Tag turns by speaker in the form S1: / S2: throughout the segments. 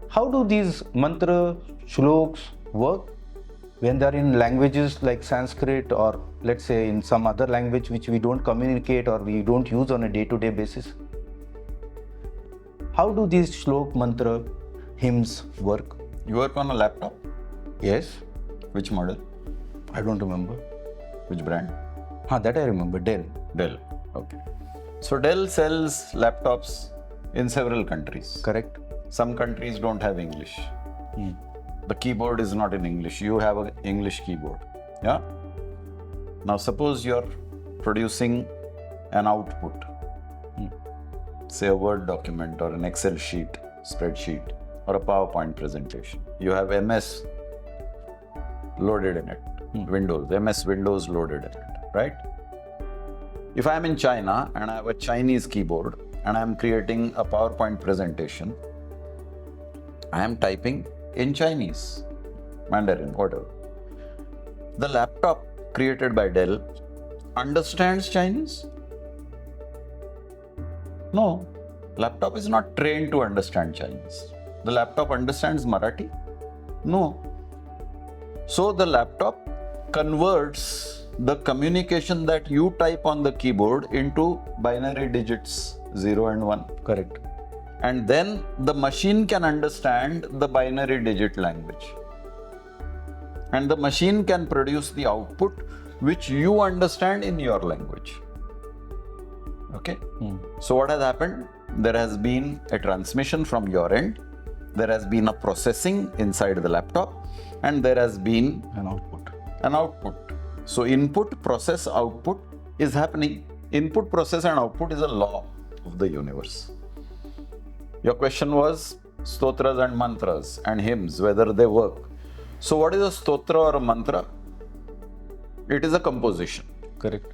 S1: How do these mantra shloks work when they are in languages like Sanskrit, or let's say in some other language which we don't communicate or we don't use on a day-to-day basis? How do these shlok mantra hymns work?
S2: You work on a laptop?
S1: Yes,
S2: Which model?
S1: I don't remember.
S2: Which brand?
S1: That I remember, Dell.
S2: Dell. Okay. So Dell sells laptops in several countries.
S1: Correct.
S2: Some countries don't have English. The keyboard is not in English. You have an English keyboard. Yeah? Now suppose you're producing an output. Say a Word document or an Excel sheet, spreadsheet, or a PowerPoint presentation. You have MS loaded in it. Windows, MS Windows loaded in it, right? If I'm in China and I have a Chinese keyboard and I'm creating a PowerPoint presentation, I am typing in Chinese, Mandarin, whatever. The laptop created by Dell understands Chinese? No, laptop is not trained to understand Chinese. The laptop understands Marathi? No. So the laptop converts the communication that you type on the keyboard into binary digits 0 and 1.
S1: Correct.
S2: And then the machine can understand the binary digit language. And the machine can produce the output which you understand in your language. Okay? So what has happened? There has been a transmission from your end, there has been a processing inside the laptop, and there has been
S1: An output.
S2: an output. So input, process, output is happening. Input, process and output is a law of the universe. Your question was stotras and mantras and hymns, whether they work. So what is a stotra or a mantra? It is a composition.
S1: Correct.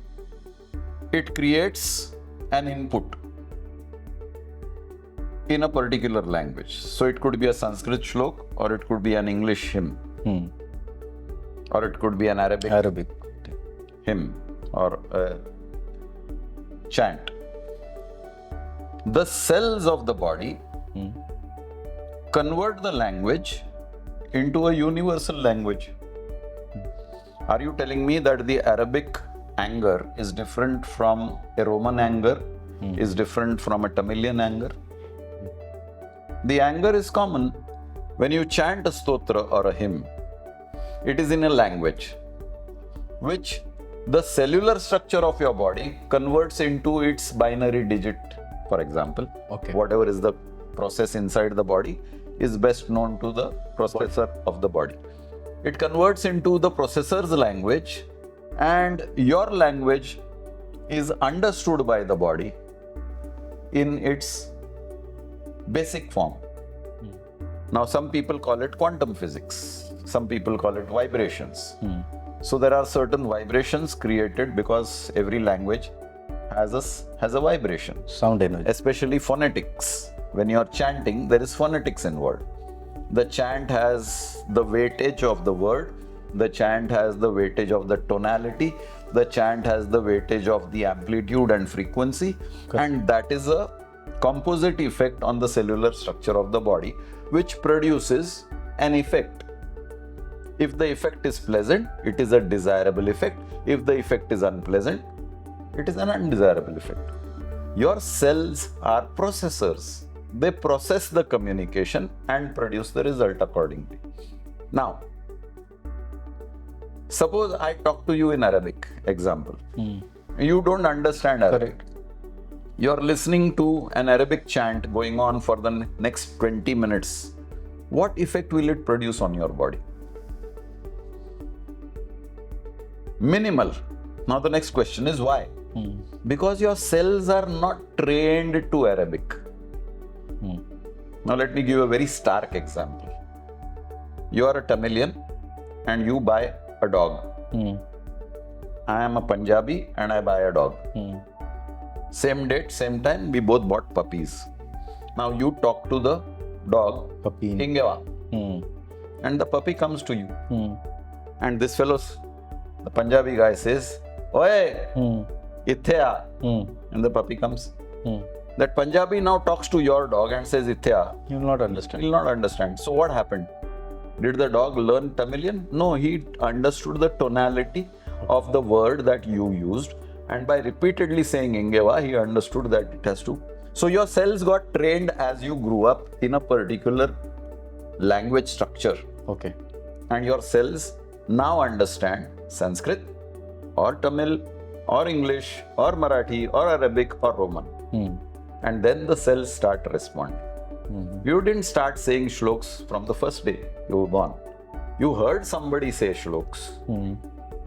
S2: It creates an input in a particular language. So it could be a Sanskrit shlok, or it could be an English hymn, or it could be an Arabic hymn or a chant. The cells of the body convert the language into a universal language. Are you telling me that the Arabic anger is different from a Roman anger, is different from a Tamilian anger? The anger is common. When you chant a stotra or a hymn, it is in a language which the cellular structure of your body converts into its binary digit, for example.
S1: Okay.
S2: Whatever is the process inside the body is best known to the processor of the body. It converts into the processor's language, and your language is understood by the body in its basic form. Now, some people call it quantum physics, some people call it vibrations. So there are certain vibrations created because every language has a vibration.
S1: Sound energy.
S2: Especially phonetics. When you are chanting, there is phonetics involved. The chant has the weightage of the word, the chant has the weightage of the tonality, the chant has the weightage of the amplitude and frequency, and that is a composite effect on the cellular structure of the body, which produces an effect. If the effect is pleasant, it is a desirable effect. If the effect is unpleasant, it is an undesirable effect. Your cells are processors. They process the communication and produce the result accordingly. Now, suppose I talk to you in Arabic, example. You don't understand Arabic.
S1: Correct.
S2: You're listening to an Arabic chant going on for the next 20 minutes. What effect will it produce on your body? Minimal. Now the next question is why? Because your cells are not trained to Arabic. Now let me give a very stark example. You are a Tamilian and you buy a dog. I am a Punjabi and I buy a dog. Same date, same time, we both bought puppies. Now you talk to the dog,
S1: Puppy.
S2: Ingewa, and the puppy comes to you. And this fellow's, the Punjabi guy says, Oye, itthe aa. And the puppy comes. That Punjabi now talks to your dog and says Ithya.
S1: You will not
S2: He
S1: understand.
S2: will not understand. So what happened? Did the dog learn Tamilian? No, he understood the tonality of the word that you used, and by repeatedly saying Ingeva, he understood that it has to. So your cells got trained as you grew up in a particular language structure,
S1: Okay.
S2: and your cells now understand Sanskrit or Tamil or English or Marathi or Arabic or Roman. And then the cells start responding. You didn't start saying shloks from the first day you were born. You heard somebody say shloks.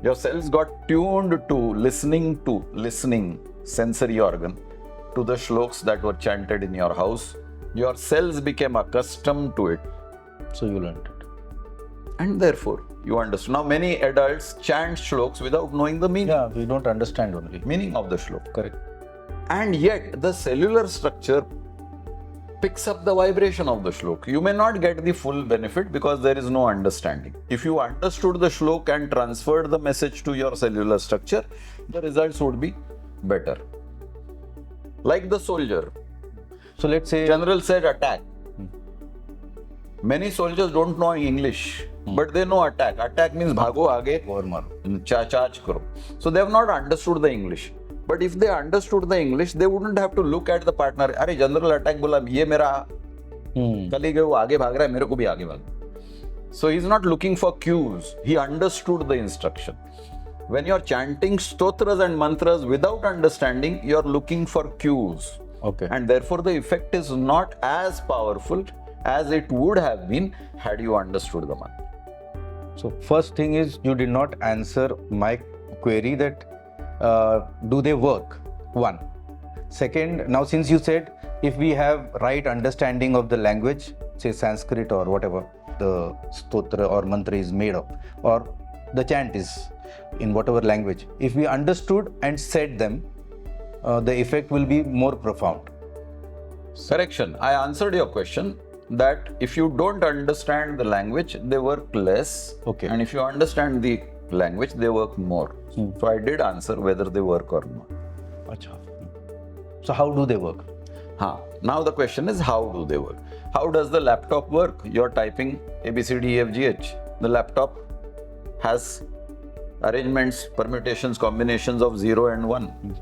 S2: Your cells got tuned to listening sensory organ to the shloks that were chanted in your house. Your cells became accustomed to it,
S1: So you learned it.
S2: and therefore you understand. Now many adults chant shloks without knowing the meaning,
S1: Yeah, we don't understand only.
S2: meaning of the shlok.
S1: Correct.
S2: And yet the cellular structure picks up the vibration of the shlok. You may not get the full benefit because there is no understanding. If you understood the shlok and transferred the message to your cellular structure, the results would be better. Like the soldier.
S1: So let's say
S2: General said attack. Many soldiers don't know English, but they know attack. Attack means bhago aage,
S1: or maro.
S2: charge karo. So they have not understood the English. But if they understood the English, they wouldn't have to look at the partner. अरे general attack बोला, ये मेरा colleague है, वो आगे भाग रहा है, मेरे को भी आगे भाग. So he's not looking for cues. He understood the instruction. When you're chanting stotras and mantras without understanding, you're looking for cues.
S1: Okay.
S2: And therefore the effect is not as powerful as it would have been had you understood the mantra.
S1: So first thing is you did not answer my query that do they work? One. Second, now since you said if we have right understanding of the language, say Sanskrit or whatever the stotra or mantra is made of, or the chant is in whatever language, if we understood and said them, the effect will be more profound.
S2: Correction. I answered your question that if you don't understand the language, they work less.
S1: Okay.
S2: And if you understand the language, they work more. So I did answer whether they work or not.
S1: Acha. So how do they work?
S2: Now the question is, how do they work? How does the laptop work? You're typing A, B, C, D, E, F, G, H. The laptop has arrangements, permutations, combinations of 0 and 1.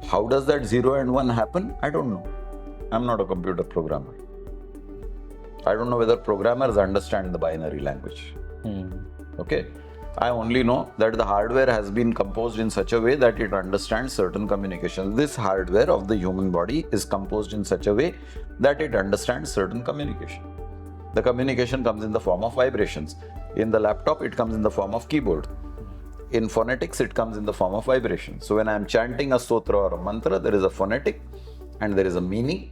S2: How does that 0 and 1 happen? I don't know. I'm not a computer programmer. I don't know whether programmers understand the binary language. Okay. I only know that the hardware has been composed in such a way that it understands certain communications. This hardware of the human body is composed in such a way that it understands certain communication. The communication comes in the form of vibrations. In the laptop, it comes in the form of keyboard. In phonetics, it comes in the form of vibration. So when I am chanting a stotra or a mantra, there is a phonetic and there is a meaning.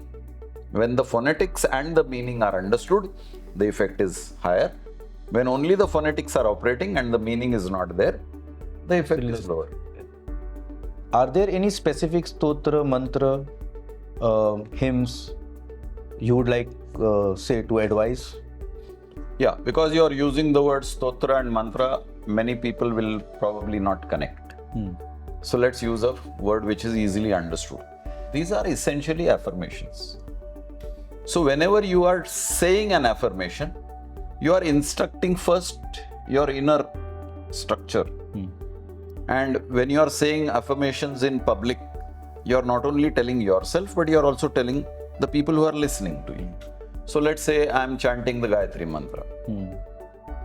S2: When the phonetics and the meaning are understood, the effect is higher. When only the phonetics are operating and the meaning is not there, the effect is lower.
S1: Are there any specific stotra, mantra, hymns you would like say to advise?
S2: Yeah, because you are using the word stotra and mantra, many people will probably not connect. So let's use a word which is easily understood. These are essentially affirmations. So whenever you are saying an affirmation, you are instructing first your inner structure. And when you are saying affirmations in public, you are not only telling yourself, but you are also telling the people who are listening to you. So let's say I am chanting the Gayatri mantra.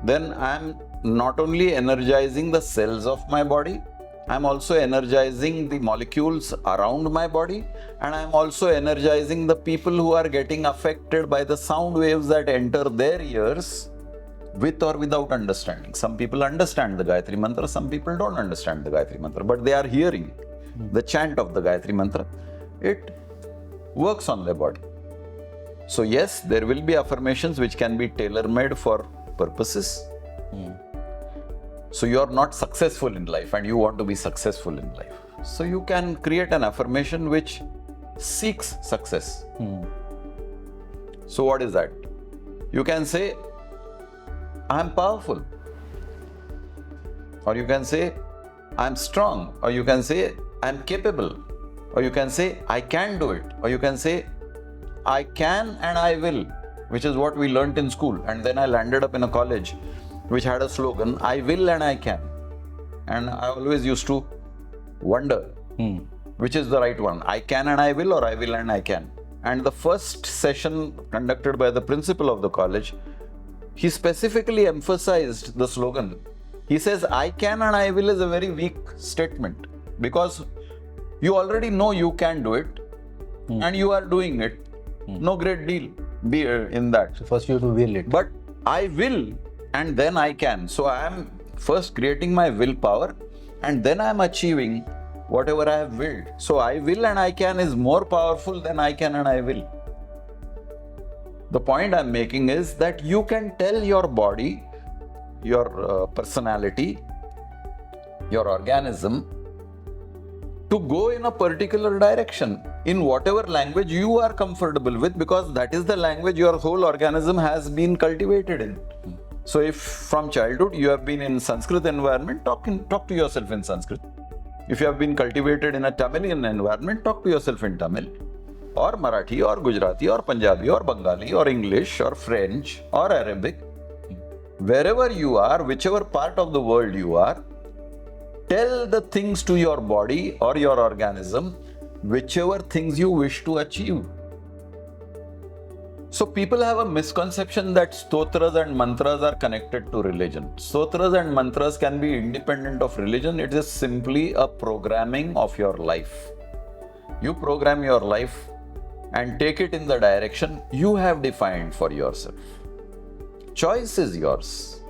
S2: Then I am not only energizing the cells of my body, I am also energizing the molecules around my body, and I am also energizing the people who are getting affected by the sound waves that enter their ears with or without understanding. Some people understand the Gayatri mantra, some people don't understand the Gayatri mantra, but they are hearing the chant of the Gayatri mantra. It works on their body. So yes, there will be affirmations which can be tailor-made for purposes. So you are not successful in life and you want to be successful in life. So you can create an affirmation which seeks success. So what is that? You can say, I am powerful. Or you can say, I am strong. Or you can say, I am capable. Or you can say, I can do it. Or you can say, I can and I will, which is what we learnt in school. And then I landed up in a college which had a slogan, I will and I can. And I always used to wonder which is the right one, I can and I will, or I will and I can. And the first session conducted by the principal of the college, he specifically emphasized the slogan. He says, I can and I will is a very weak statement because you already know you can do it and you are doing it. No great deal be in that.
S1: So first you have to will it.
S2: But I will and then I can. So I am first creating my willpower and then I am achieving whatever I have willed. So I will and I can is more powerful than I can and I will. The point I'm making is that you can tell your body, your personality, your organism to go in a particular direction in whatever language you are comfortable with, because that is the language your whole organism has been cultivated in. So if from childhood you have been in Sanskrit environment, talk to yourself in Sanskrit. If you have been cultivated in a Tamilian environment, talk to yourself in Tamil, or Marathi, or Gujarati, or Punjabi, or Bengali, or English, or French, or Arabic. Wherever you are, whichever part of the world you are, tell the things to your body or your organism, whichever things you wish to achieve. So people have a misconception that stotras and mantras are connected to religion. Stotras and mantras can be independent of religion. It is simply a programming of your life. You program your life and take it in the direction you have defined for yourself. Choice is yours.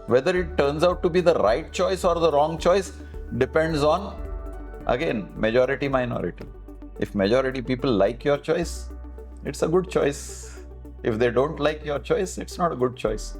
S2: Whether it turns out to be the right choice or the wrong choice depends on, again, majority, minority. If majority people like your choice, it's a good choice. If they don't like your choice, it's not a good choice.